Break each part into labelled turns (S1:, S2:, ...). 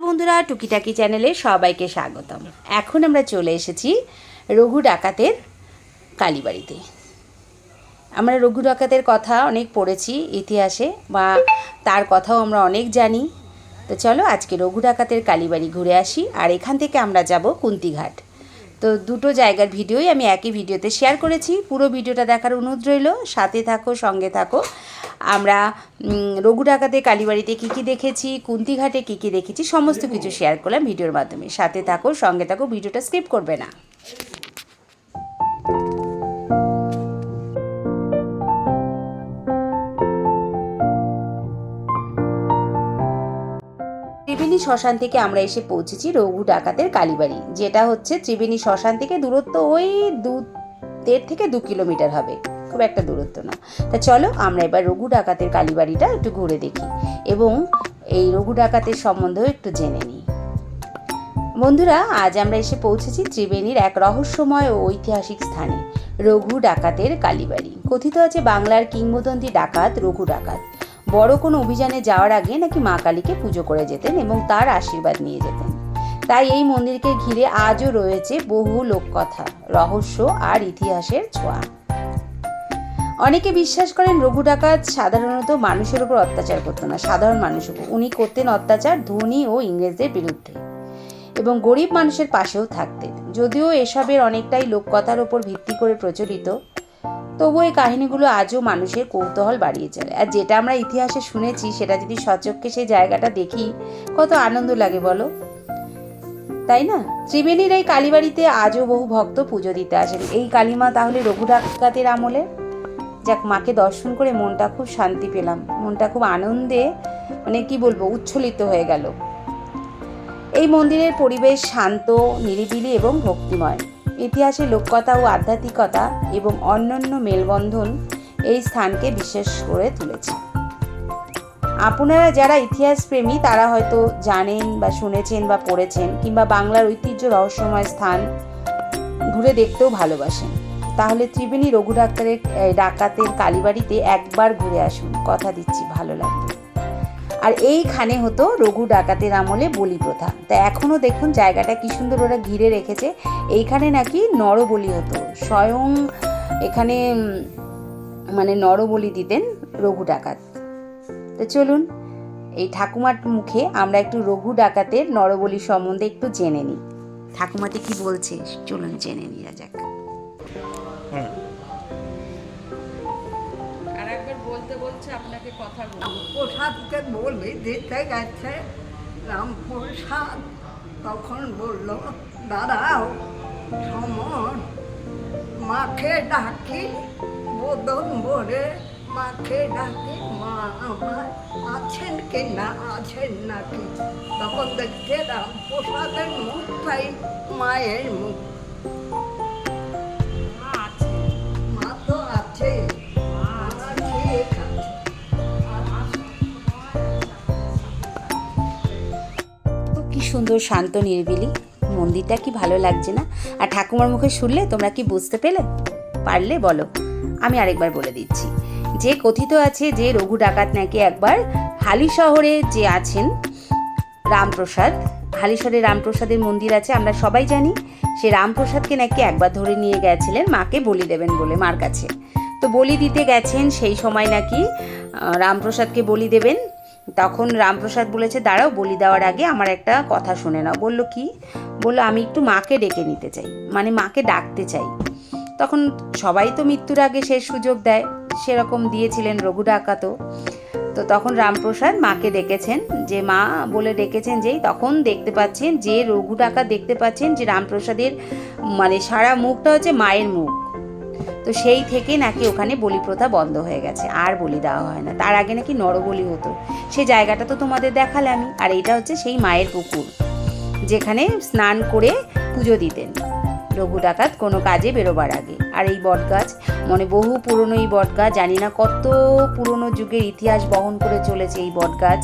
S1: বন্ধুরা, টুকিটাকি চ্যানেলে সবাইকে স্বাগতম। এখন আমরা চলে এসেছি রঘু ডাকাতের কালীবাড়িতে। আমরা রঘু ডাকাতের কথা অনেক পড়েছি ইতিহাসে, বা তার কথাও আমরা অনেক জানি। তো চলো আজকে রঘু ডাকাতের কালীবাড়ি ঘুরে আসি, আর এখান থেকে আমরা যাব কুন্তিঘাট। তো দুটো জায়গার ভিডিওই আমি একই ভিডিওতে শেয়ার করেছি। পুরো ভিডিওটা দেখার অনুরোধ রইল, সাথে থাকো, সঙ্গে থাকো। আমরা রঘু ডাকাতের কালীবাড়িতে কী কী দেখেছি, কুন্তিঘাটে কী কী দেখেছি, সমস্ত কিছু শেয়ার করলাম ভিডিওর মাধ্যমে। সাথে থাকো, সঙ্গে থাকো, ভিডিওটা স্কিপ করবে না। ত্রিবেণী শ্মশান থেকে আমরা এসে পৌঁছেছি রঘু ডাকাতের কালীবাড়ি, যেটা হচ্ছে ত্রিবেণী শ্মশান থেকে দূরত্ব ওই 1.5 থেকে 2 কিলোমিটার হবে, খুব একটা দূরত্ব না। তা চলো আমরা এবার রঘু ডাকাতের কালীবাড়িটা একটু ঘুরে দেখি এবং এই রঘু ডাকাতের সম্বন্ধেও একটু জেনে নিই। বন্ধুরা, আজ আমরা এসে পৌঁছেছি ত্রিবেণীর এক রহস্যময় ও ঐতিহাসিক স্থানে, রঘু ডাকাতের কালীবাড়ি। কথিত আছে বাংলার কিংবদন্তি ডাকাত রঘু ডাকাত বড় কোনো অভিযানে যাওয়ার আগে নাকি মা কালীকে পুজো করে যেতেন এবং তার আশীর্বাদ নিয়ে যেতেন। তাই এই মন্দিরকে ঘিরে আজও রয়েছে বহু লোককথা, রহস্য আর ইতিহাসের ছোঁয়া। অনেকে বিশ্বাস করেন রঘু ডাকাত সাধারণত মানুষের উপর অত্যাচার করতেন না, সাধারণ মানুষের উপর। উনি করতেন অত্যাচার ধনী ও ইংরেজদের বিরুদ্ধে এবং গরিব মানুষের পাশেও থাকতেন। যদিও এসবের অনেকটাই লোককথার ওপর ভিত্তি করে প্রচলিত, তবু এই কাহিনীগুলো আজও মানুষের কৌতূহল বাড়িয়ে চলে। আর যেটা আমরা ইতিহাসে শুনেছি সেটা যদি সচক্ষে সেই জায়গাটা দেখি, কত আনন্দ লাগে বলো, তাই না? ত্রিবেণীর এই কালীবাড়িতে আজও বহু ভক্ত পুজো দিতে আসেন। এই কালীমা তাহলে রঘু ডাকাতের আমলে? যাক, মাকে দর্শন করে মনটা খুব শান্তি পেলাম, মনটা খুব আনন্দে, মানে কি বলবো, উচ্ছ্বলিত হয়ে গেল। এই মন্দিরের পরিবেশ শান্ত, নিরিবিলি এবং ভক্তিময়। ইতিহাসে লোককথা ও আধ্যাত্মিকতা এবং অন্যান্য মেলবন্ধন এই স্থানকে বিশেষ করে তুলেছে। আপনারা যারা ইতিহাস প্রেমী তারা হয়তো জানেন বা শুনেছেন বা পড়েছেন, কিংবা বাংলার ঐতিহ্য রহস্যময় স্থান ঘুরে দেখতেও ভালোবাসেন, তাহলে ত্রিবেণী রঘু ডাকাতের কালীবাড়িতে একবার ঘুরে আসুন, কথা দিচ্ছি ভালো লাগবে। আর এইখানে হতো রঘু ডাকাতের আমলে বলি প্রথা। তা এখনও দেখুন জায়গাটা কি সুন্দর ওরা ঘিরে রেখেছে। এইখানে নাকি নরবলি হতো, স্বয়ং এখানে মানে নরবলি দিতেন রঘু ডাকাত। তো চলুন এই ঠাকুমার মুখে আমরা একটু রঘু ডাকাতের নরবলি সম্বন্ধে একটু জেনে নিই। ঠাকুমাটি কি বলছে চলুন জেনে নিয়ে যাক। আপনাকে কথা
S2: প্রসাদকে বলি দিতে গেছে রামপ্রসাদ, তখন বলল দাঁড়াও সমর, মাকে ডাকি বদন ভরে, মাকে ডাকি মা আমার আছেন কি না, আছেন নাকি। তখন দেখতে রামপ্রসাদের মুখটাই মায়ের মুখ। মা তো আছে,
S1: সুন্দর শান্ত নিরিবিলি মন্দিরটা, কি ভালো লাগছে না? আর ঠাকুমার মুখে শুনলে তোমরা কি বুঝতে পারলে বলো? আমি আরেকবার বলে দিচ্ছি যে কথিত আছে যে রঘু ডাকাত নাকি একবার হালিশহরে যে আছেন রামপ্রসাদ, হালিশহরে রামপ্রসাদের মন্দির আছে, আমরা সবাই জানি। সে রামপ্রসাদকে নাকি একবার ধরে নিয়ে গেছিলেন মাকে বলি দেবেন বলে, মার কাছে। তো বলি দিতে গেছেন, সেই সময় নাকি রামপ্রসাদকে বলি দেবেন। তখন রামপ্রসাদ বলেছে দাঁড়াও, বলি দেওয়ার আগে আমার একটা কথা শুনে নাও। বলল কি? বলল আমি একটু মাকে ডেকে নিতে চাই, মানে মাকে ডাকতে চাই। তখন সবাই তো মৃত্যুর আগে শেষ সুযোগ দেয়, সেরকম দিয়েছিলেন রঘু ডাকাতও। তো তখন রামপ্রসাদ মাকে ডেকেছেন, যে মা বলে ডেকেছেন, যেই তখন দেখতে পাচ্ছেন যে রঘু ডাকাত দেখতে পাচ্ছেন যে রামপ্রসাদের মানে সারা মুখটা হচ্ছে মায়ের মুখ। তো সেই থেকে নাকি ওখানে বলি প্রথা বন্ধ হয়ে গেছে, আর বলি দেওয়া হয় না। তার আগে নাকি নরবলি হতো, সেই জায়গাটা তো তোমাদের দেখালে আমি। আর এইটা হচ্ছে সেই মায়ের পুকুর, যেখানে স্নান করে পুজো দিতেন রঘু ডাকাত কোনো কাজে বেরোবার আগে। আর এই বটগাছ, মানে বহু পুরনো এই বটগাছ, জানি না কত পুরনো যুগের ইতিহাস বহন করে চলেছে এই বটগাছ,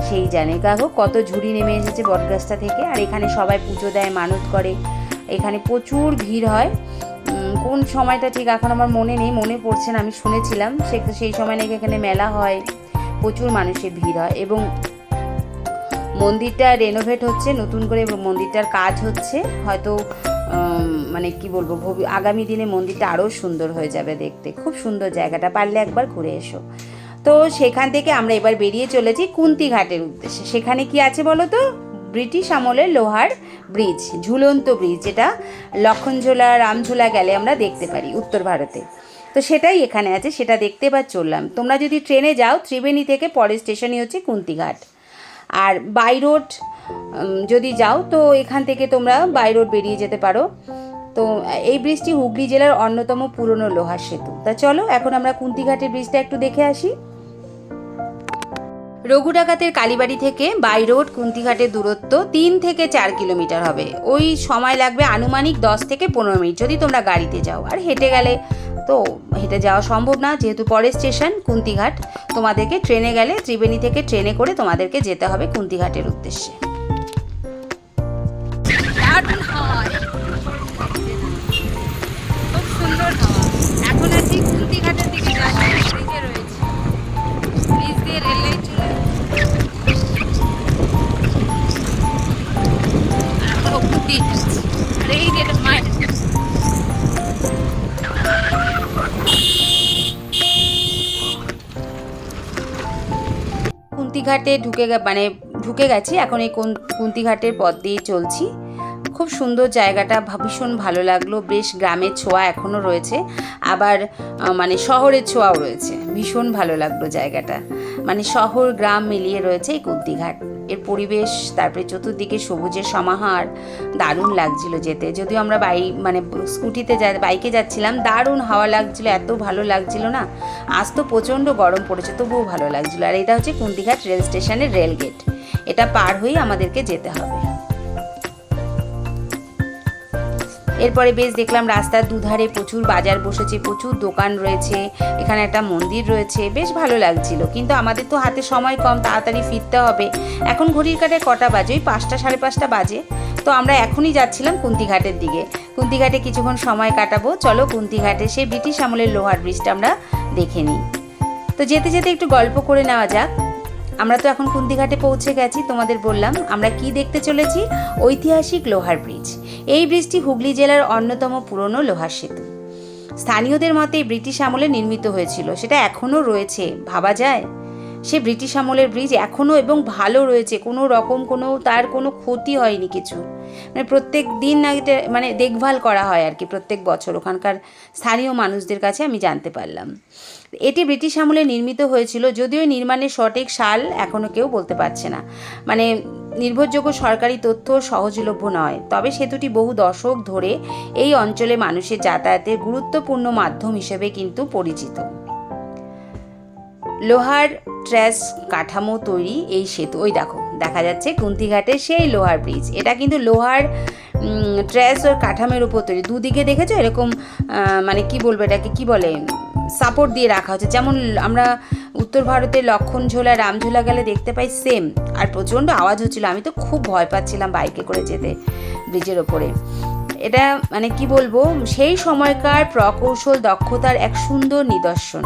S1: সেই জানে কাকু কত ঝুড়ি নেমে এসেছে বটগাছটা থেকে। আর এখানে সবাই পুজো দেয়, মানত করে। এখানে প্রচুর ভিড় হয়। কোন সময়টা ঠিক এখন আমার মনে নেই, মনে পড়ছে না, আমি শুনেছিলাম সেই সময় নাকি এখানে মেলা হয়, প্রচুর মানুষের ভিড় হয় এবং মন্দিরটা রেনোভেট হচ্ছে, নতুন করে মন্দিরটার কাজ হচ্ছে, হয়তো মানে কি বলবো, আগামী দিনে মন্দিরটা আরও সুন্দর হয়ে যাবে দেখতে। খুব সুন্দর জায়গাটা, পারলে একবার ঘুরে এসো। তো সেখান থেকে আমরা এবার বেরিয়ে চলেছি কুন্তিঘাটের উদ্দেশ্যে। সেখানে কি আছে বলো তো? ব্রিটিশ আমলের লোহার ব্রিজ, ঝুলন্ত ব্রিজ, যেটা লক্ষণঝোলা রামঝোলা গেলে আমরা দেখতে পারি উত্তর ভারতে। তো সেটাই এখানে আছে, সেটা দেখতে এবার চললাম। তোমরা যদি ট্রেনে যাও ত্রিবেণী থেকে পরের স্টেশনই হচ্ছে কুন্তিঘাট। আর বাই রোড যদি যাও তো এখান থেকে তোমরা বাই রোড বেরিয়ে যেতে পারো। তো এই ব্রিজটি হুগলি জেলার অন্যতম পুরনো লোহার সেতু। তা চলো এখন আমরা কুন্তিঘাটের ব্রিজটা একটু দেখে আসি। রঘু ডাকাতের কালীবাড়ি থেকে বাই রোড কুন্তিঘাটের দূরত্ব 3 থেকে 4 কিলোমিটার হবে। ওই সময় লাগবে আনুমানিক 10 থেকে 15 মিনিট যদি তোমরা গাড়িতে যাও। আর হেঁটে গেলে তো হেঁটে যাওয়া সম্ভব না, যেহেতু পরের স্টেশন কুন্তিঘাট। তোমাদেরকে ট্রেনে গেলে ত্রিবেণী থেকে ট্রেনে করে তোমাদেরকে যেতে হবে কুন্তিঘাটের উদ্দেশ্যে। খুব সুন্দর হাওয়া। এখন আর ঠিক কুন্তিঘাটের দিকে যাচ্ছি, ব্রিজে রয়েছে, ব্রিজ দিয়ে রেল লাইন চলে কুন্তিঘাটে ঢুকে গেছি এখন। এই কুন্তিঘাটের পথ দিয়ে চলছি। খুব সুন্দর জায়গাটা, ভীষণ ভালো লাগলো। বেশ গ্রামের ছোঁয়া এখনও রয়েছে, আবার মানে শহরের ছোঁয়াও রয়েছে। ভীষণ ভালো লাগলো জায়গাটা, মানে শহর গ্রাম মিলিয়ে রয়েছে এই কুন্তিঘাট। এর পরিবেশ, তারপরে চতুর্দিকে সবুজের সমাহার, দারুণ লাগছিল যেতে। যদিও আমরা বাইকে যাচ্ছিলাম, দারুণ হাওয়া লাগছিল, এত ভালো লাগছিল না। আজ তো প্রচণ্ড গরম পড়েছে, তবুও ভালো লাগছিল। আর এটা হচ্ছে কুন্তিঘাট রেল স্টেশনের রেল গেট, এটা পার হয়েই আমাদেরকে যেতে হবে। এরপরে বেশ দেখলাম রাস্তার দুধারে প্রচুর বাজার বসেছে, প্রচুর দোকান রয়েছে, এখানে একটা মন্দির রয়েছে, বেশ ভালো লাগছিল। কিন্তু আমাদের তো হাতে সময় কম, তাড়াতাড়ি ফিরতে হবে। এখন ঘড়ির কাঁটায় কটা বাজে? ওই 5টা, 5:30 বাজে। তো আমরা এখনই যাচ্ছিলাম কুন্তিঘাটের দিকে। কুন্তিঘাটে কিছুক্ষণ সময় কাটাবো। চলো কুন্তিঘাটে সেই ব্রিটিশ আমলের লোহার ব্রিজটা আমরা দেখে নিই। তো যেতে যেতে একটু গল্প করে নেওয়া যাক। আমরা তো এখন কুন্তিঘাটে পৌঁছে গেছি। তোমাদের বললাম আমরা কি দেখতে চলেছি, ঐতিহাসিক লোহার ব্রিজ। এই ব্রিজটি হুগলি জেলার অন্যতম পুরনো লোহার সেতু। স্থানীয়দের মতে ব্রিটিশ আমলে নির্মিত হয়েছিল, সেটা এখনও রয়েছে। ভাবা যায়, সে ব্রিটিশ আমলের ব্রিজ এখনও এবং ভালো রয়েছে, কোনো রকম তার কোনো ক্ষতি হয়নি কিছু। মানে প্রত্যেক দিন মানে দেখভাল করা হয় আর কি, প্রত্যেক বছর ওখানকার স্থানীয় মানুষদের কাছে আমি জানতে পারলাম। এটি ব্রিটিশ আমলে নির্মিত হয়েছিল, যদিও নির্মাণের সঠিক সাল এখনও কেউ বলতে পারছে না। মানে নির্ভরযোগ্য সরকারি তথ্য সহজলভ্য নয়। তবে সেতুটি বহু দশক ধরে এই অঞ্চলে মানুষের যাতায়াতের গুরুত্বপূর্ণ মাধ্যম হিসেবে কিন্তু পরিচিত। লোহার ট্র্যাস কাঠামো তৈরি এই সেতু। ওই দেখো, দেখা যাচ্ছে কুন্তিঘাটের সেই লোহার ব্রিজ। এটা কিন্তু লোহার ট্র্যাস ওর কাঠামোর উপর তৈরি। দুদিকে দেখেছো এরকম মানে কি বলবো, এটাকে কি বলে, সাপোর্ট দিয়ে রাখা হচ্ছে, যেমন আমরা উত্তর ভারতের লক্ষণঝোলা রামঝোলা গেলে দেখতে পাই, সেম। আর প্রচণ্ড আওয়াজ হচ্ছিল, আমি তো খুব ভয় পাচ্ছিলাম বাইকে করে যেতে ব্রিজের ওপরে। এটা মানে কি বলবো, সেই সময়কার প্রকৌশল দক্ষতার এক সুন্দর নিদর্শন।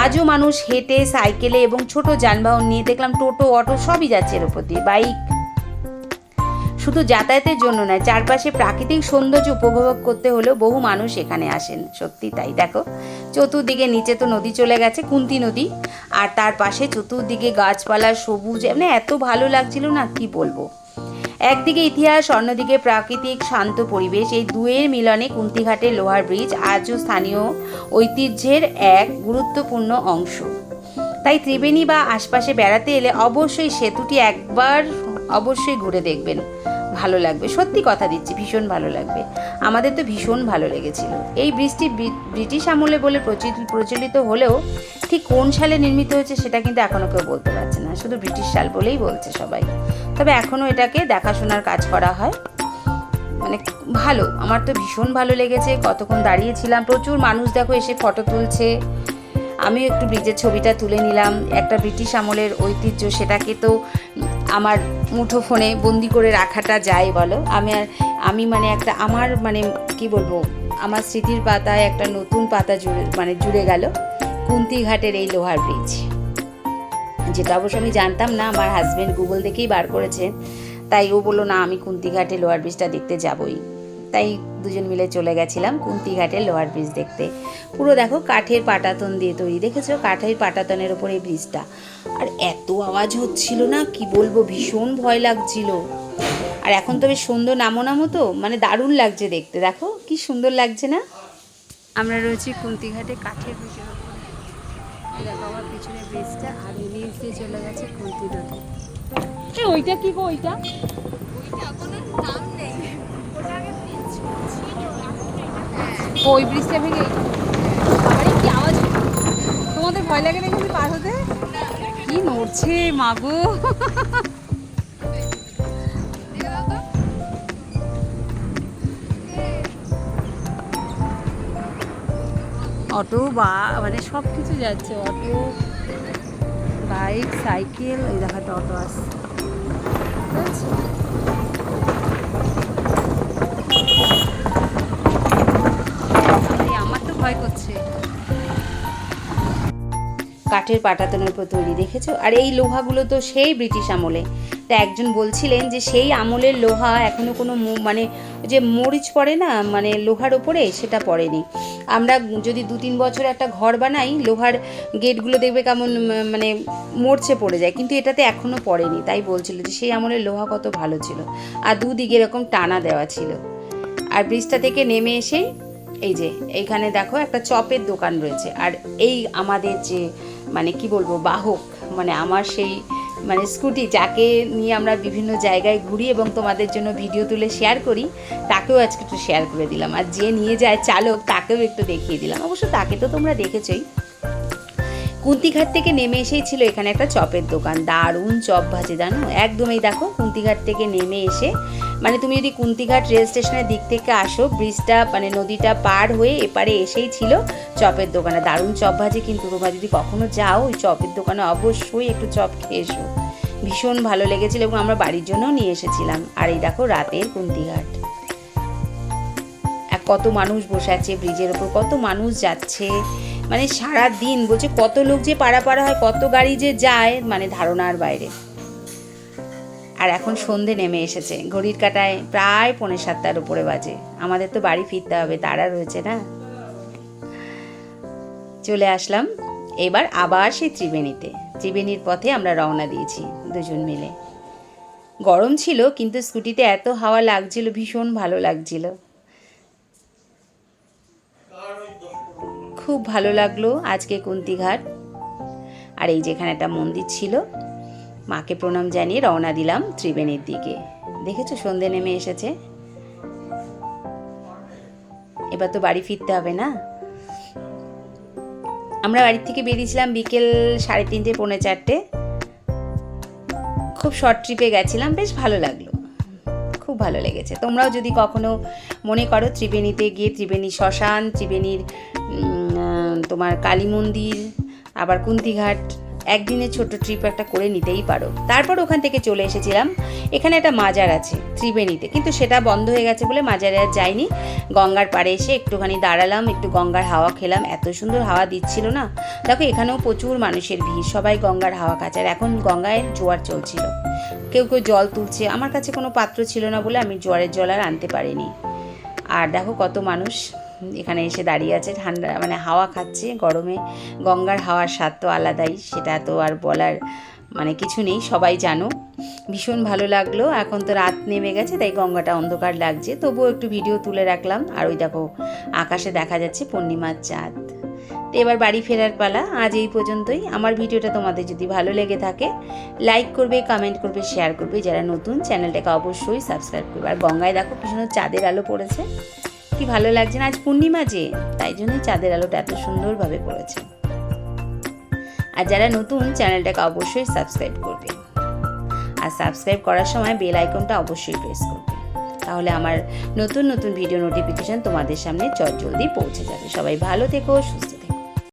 S1: আজও মানুষ হেঁটে, সাইকেলে এবং ছোট যানবাহন নিয়ে, দেখলাম টোটো, অটো সবই যাচ্ছে এর উপর দিয়ে, বাইক। শুধু যাতায়াতের জন্য নয়, চারপাশে প্রাকৃতিক সৌন্দর্য উপভোগ করতে হলেও বহু মানুষ এখানে আসেন। সত্যি তাই। দেখো চতুর্দিকে, নিচে তো নদী চলে গেছে, কুন্তি নদী, আর তার পাশে চতুর্দিকে গাছপালা, সবুজ, মানে এত ভালো লাগছিল না, কি বলবো। একদিকে ইতিহাস, অন্যদিকে প্রাকৃতিক শান্ত পরিবেশ, এই দুয়ের মিলনে কুন্তিঘাটের লোহার ব্রিজ আজও স্থানীয় ঐতিহ্যের এক গুরুত্বপূর্ণ অংশ। তাই ত্রিবেণী বা আশপাশে বেড়াতে এলে অবশ্যই সেতুটি একবার অবশ্যই ঘুরে দেখবেন, ভালো লাগবে। সত্যি কথা দিচ্ছি, ভীষণ ভালো লাগবে। আমাদের তো ভীষণ ভালো লেগেছিল। এই ব্রিজটি ব্রিটিশ আমলে বলে প্রচলিত হলেও ঠিক কোন সালে নির্মিত হয়েছে সেটা কিন্তু এখনও কেউ বলতে পারছে না, শুধু ব্রিটিশ সাল বলেই বলছে সবাই। তবে এখনও এটাকে দেখাশোনার কাজ করা হয়। মানে ভালো, আমার তো ভীষণ ভালো লেগেছে। কতক্ষণ দাঁড়িয়েছিলাম, প্রচুর মানুষ দেখো এসে ফটো তুলছে। আমিও একটু ব্রিজের ছবিটা তুলে নিলাম। একটা ব্রিটিশ আমলের ঐতিহ্য, সেটাকে তো আমার মুঠো ফোনে বন্দি করে রাখাটা যায় বলো। আমি মানে একটা আমার মানে কি বলবো, আমার স্মৃতির পাতায় একটা নতুন পাতা জুড়ে গেল কুন্তিঘাটের এই লোহার ব্রিজ। যেটা অবশ্য আমি জানতাম না, আমার হাজব্যান্ড গুগল দেখেই বার করেছে। তাই ও বললো না আমি কুন্তিঘাটে লোয়ার ব্রিজটা দেখতে যাবই। তাই দুজন মিলে চলে গেছিলাম কুন্তিঘাটের লোয়ার ব্রিজ দেখতে। পুরো দেখো কাঠের পাটাতন দিয়ে তৈরি, দেখেছো কাঠের পাটাতনের ওপর এই ব্রিজটা। আর এত আওয়াজ হচ্ছিল না কি বলবো, ভীষণ ভয় লাগছিল। আর এখন তো বেশ সুন্দর নামো নামো তো, মানে দারুণ লাগছে দেখতে, দেখো কি সুন্দর লাগছে না। আমরা রয়েছি কুন্তিঘাটে কাঠের ব্রিজের ওপরে। দেখো আমার পিছনে ব্রিজটা, আর নিচ দিয়ে চলে গেছে কুন্তি নদী। ওইটা কি গো, ওইটা ওই ব্রিজটা ভেঙে আরে কি আওয়াজ, তোমাদের ভয় লাগে নাকি আমি পার হতে? কি নড়ছে মাগো। অটো বা মানে সব কিছু যাচ্ছে, অটো বাইক সাইকেল, ওই দেখাটা অটো আসছে। আমার তো ভয় করছে। কাঠের পাটাতনের উপর তৈরি, দেখেছো? আর এই লোহাগুলো তো সেই ব্রিটিশ আমলে। তা একজন বলছিলেন যে সেই আমলের লোহা এখনো কোনো মানে যে মরিচ পড়ে না মানে লোহার ওপরে, সেটা পড়েনি। আমরা যদি 2-3 বছর একটা ঘর বানাই, লোহার গেটগুলো দেখবে কেমন মানে মরচে পড়ে যায়, কিন্তু এটাতে এখনো পড়েনি। তাই বলছিল যে সেই আমলের লোহা কত ভালো ছিল, আর দুদিকে এরকম টানা দেওয়া ছিল। আর ব্রিজটা থেকে নেমে এসে এই যে এইখানে দেখো একটা চপের দোকান রয়েছে। আর এই আমাদের যে মানে কি বলবো বাহক, মানে আমার সেই মানে স্কুটি, যাকে নিয়ে আমরা বিভিন্ন জায়গায় ঘুরি এবং তোমাদের জন্য ভিডিও তুলে শেয়ার করি, তাকেও আজকে একটু শেয়ার করে দিলাম। আর যে নিয়ে যায় চালক, তাকেও একটু দেখিয়ে দিলাম। অবশ্য তাকে তো তোমরা দেখেছোই। কুন্তিঘাট থেকে নেমে এসেই ছিল এখানে একটা চপের দোকান, দারুণ চপ ভাজে জানো একদম। এই দেখো কুন্তিঘাট থেকে নেমে এসে, মানে তুমি যদি কুন্তিঘাট রেল স্টেশনের দিক থেকে আসো, ব্রিজটা মানে নদীটা পার হয়ে এপারে এসেই ছিল চপের দোকানে। দারুণ চপ ভাজে, কিন্তু তোমরা যদি কখনো যাও ওই চপের দোকানে অবশ্যই একটু চপ খেয়ে এসো, ভীষণ ভালো লেগেছিল এবং আমরা বাড়ির জন্যও নিয়ে এসেছিলাম। আর এই দেখো রাতের কুন্তিঘাট, কত মানুষ বসে আছে ব্রিজের ওপর, কত মানুষ যাচ্ছে, মানে সারা দিন বলছে কত লোক যে পারাপার হয়, কত গাড়ি যে যায়, মানে ধারণার বাইরে। আর এখন সন্ধে নেমে এসেছে, ঘড়ির কাঁটায় প্রায় 6:45 উপরে বাজে। আমাদের তো বাড়ি ফিরতে হবে, তারা রয়েছে না। চলে আসলাম এবার আবার সেই ত্রিবেণীতে। ত্রিবেণীর পথে আমরা রওনা দিয়েছি দুজন মিলে। গরম ছিল কিন্তু স্কুটিতে এত হাওয়া লাগছিল, ভীষণ ভালো লাগছিল, খুব ভালো লাগলো আজকে কুন্তিঘাট। আর এই যেখানে একটা মন্দির ছিল, মাকে প্রণাম জানিয়ে রওনা দিলাম ত্রিবেণীর দিকে। দেখেছো সন্ধে নেমে এসেছে, এবার তো বাড়ি ফিরতে হবে না। আমরা বাড়ি থেকে বেরিয়েছিলাম বিকেল 3:30 পৌনে 4টে। খুব শর্ট ট্রিপে গেছিলাম, বেশ ভালো লাগলো, খুব ভালো লেগেছে। তোমরাও যদি কখনো মনে করো ত্রিবেণীতে গিয়ে ত্রিবেণী শ্মশান, ত্রিবেণীর তোমার কালী মন্দির, আবার কুন্তিঘাট, একদিনের ছোট ট্রিপ একটা করে নিতেই পারো। তারপর ওখান থেকে চলে এসেছিলাম, এখানে একটা মাজার আছে ত্রিবেণীতে, কিন্তু সেটা বন্ধ হয়ে গেছে বলে মাজারে আর যাইনি। গঙ্গার পাড়ে এসে একটুখানি দাঁড়ালাম, একটু গঙ্গার হাওয়া খেলাম, এত সুন্দর হাওয়া দিচ্ছিল না। দেখো এখানেও প্রচুর মানুষের ভিড়, সবাই গঙ্গার হাওয়া খাচ্ছে। আর এখন গঙ্গায় জোয়ার চলছিল, কেউ কেউ জল তুলছে। আমার কাছে কোনো পাত্র ছিল না বলে আমি জোয়ারের জল আর আনতে পারিনি। আর দেখো কত মানুষ এখানে এসে দাঁড়িয়ে আছে, ঠান্ডা মানে হাওয়া খাচ্ছে গরমে। গঙ্গার হাওয়ার স্বাদ তো আলাদাই, সেটা তো আর বলার মানে কিছু নেই, সবাই জানো। ভীষণ ভালো লাগলো। এখন তো রাত নেমে গেছে, তাই গঙ্গাটা অন্ধকার লাগছে, তবুও একটু ভিডিও তুলে রাখলাম। আর ওই দেখো আকাশে দেখা যাচ্ছে পূর্ণিমার চাঁদ। তো এবার বাড়ি ফেরার পালা। আজ এই পর্যন্তই। আমার ভিডিওটা তোমাদের যদি ভালো লেগে থাকে লাইক করবে, কমেন্ট করবে, শেয়ার করবে। যারা নতুন চ্যানেলটাকে অবশ্যই সাবস্ক্রাইব করবে। আর গঙ্গায় দেখো কি সুন্দর চাঁদের আলো পড়েছে, কি ভালো লাগছে না? আজ পূর্ণিমা যে, তাই জন্যই চাঁদের আলোটা এত সুন্দরভাবে পড়েছে। আর যারা নতুন চ্যানেলটাকে অবশ্যই সাবস্ক্রাইব করবে, আর সাবস্ক্রাইব করার সময় বেল আইকনটা অবশ্যই প্রেস করবে, তাহলে আমার নতুন নতুন ভিডিও নোটিফিকেশন তোমাদের সামনে চটজলদি পৌঁছে যাবে। সবাই ভালো থেকো, সুস্থ